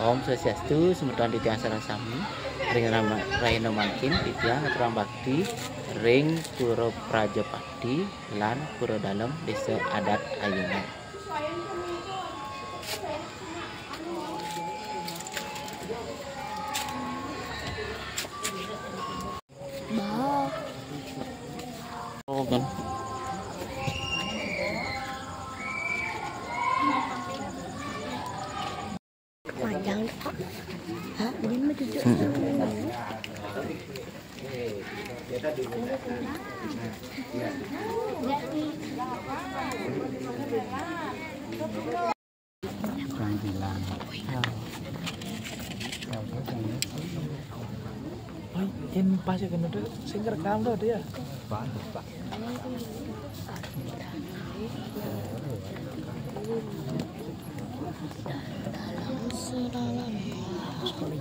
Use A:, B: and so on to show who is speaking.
A: Om Swastiastu, semeton titiang sarasami, ring raina mangkin titiang aturang bakti, ring pura prajapati lan pura dalem desa adat Ayunan. Oh kan.
B: Panjang Pak. Hah, ini mah cucu.
C: Oi, ini pas ya kan udah sing rekam tuh dia. Pak.
B: Dalam seralan sekali